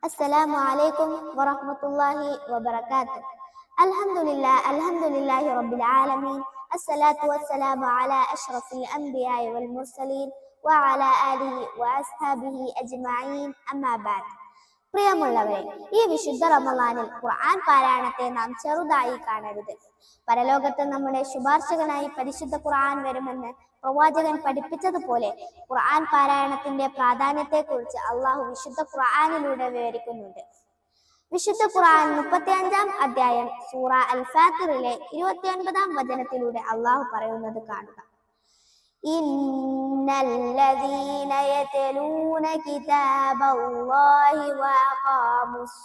السلام عليكم ورحمة الله وبركاته. الحمد لله رب العالمين. الصلاة والسلام على أشرف الأنبياء والمرسلين وعلى آله وأصحابه أجمعين. أما بعد. പ്രിയമുള്ളവരെ, ഈ വിശുദ്ധ റമളാനിൽ ഖുർആൻ പാരായണത്തെ നാം ചെറുതായി കാണരുത്. പരലോകത്ത് നമ്മുടെ ശുപാർശകനായി പരിശുദ്ധ ഖുർആൻ വരുമെന്ന് പ്രവാചകൻ പഠിപ്പിച്ചതുപോലെ ഖുർആൻ പാരായണത്തിന്റെ പ്രാധാന്യത്തെക്കുറിച്ച് അള്ളാഹു വിശുദ്ധ ഖുർആനിലൂടെ വിവരിക്കുന്നുണ്ട്. വിശുദ്ധ ഖുർആൻ 35-ാം അധ്യായം സൂറ അൽ-ഫാത്തിറിലെ 29-ാം വചനത്തിലൂടെ അള്ളാഹു പറയുന്നത് കാണുക. ഇന്നല്ലദീന യതലൂന കിതാബല്ലാഹി വഅഖാമുസ്സലാത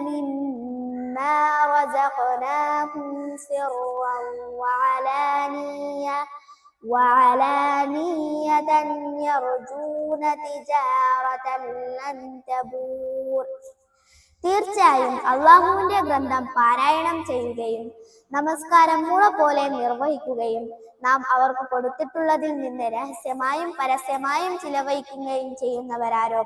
മിമ്മാ റസഖനാഹും സിർറൻ വഅലാനിയതൻ യർജൂന തിജാറതൻ ലൻ തബൂർ. തീർച്ചയായും അള്ളാഹുവിന്റെ ഗ്രന്ഥം പാരായണം ചെയ്യുകയും നമസ്കാരം മുറ പോലെ നിർവഹിക്കുകയും നാം അവർക്ക് കൊടുത്തിട്ടുള്ളതിൽ നിന്ന് രഹസ്യമായും പരസ്യമായും ചിലവഴിക്കുകയും ചെയ്യുന്നവരാരോ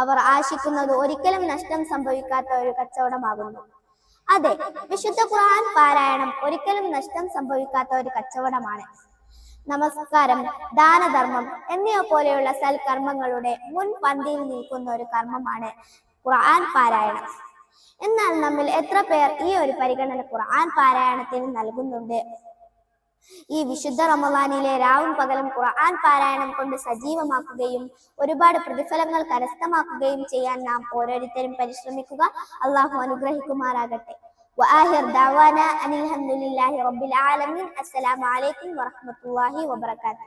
അവർ ആശിക്കുന്നത് ഒരിക്കലും നഷ്ടം സംഭവിക്കാത്ത ഒരു കച്ചവടമാകുന്നു. അതെ, വിശുദ്ധ ഖുർആൻ പാരായണം ഒരിക്കലും നഷ്ടം സംഭവിക്കാത്ത ഒരു കച്ചവടമാണ്. നമസ്കാരം, ദാനധർമ്മം എന്നിവ പോലെയുള്ള സൽക്കർമ്മങ്ങളുടെ മുൻപന്തിയിൽ നിൽക്കുന്ന ഒരു കർമ്മമാണ് ഖുർആൻ പാരായണം. എന്നാൽ നമ്മിൽ എത്ര പേർ ഈ ഒരു പരിഗണന ഖുർആൻ പാരായണത്തിന് നൽകുന്നുണ്ട്? ഈ വിശുദ്ധ റമളാനിലെ രാവും പകലും ഖുർആൻ പാരായണം കൊണ്ട് സജീവമാക്കുകയും ഒരുപാട് പ്രതിഫലങ്ങൾ കരസ്ഥമാക്കുകയും ചെയ്യാൻ നാം ഓരോരുത്തരും പരിശ്രമിക്കുക. അള്ളാഹു അനുഗ്രഹിക്കുമാറാകട്ടെ. وآخر دعوانا أن الحمد لله رب العالمين. السلام عليكم ورحمة الله وبركاته.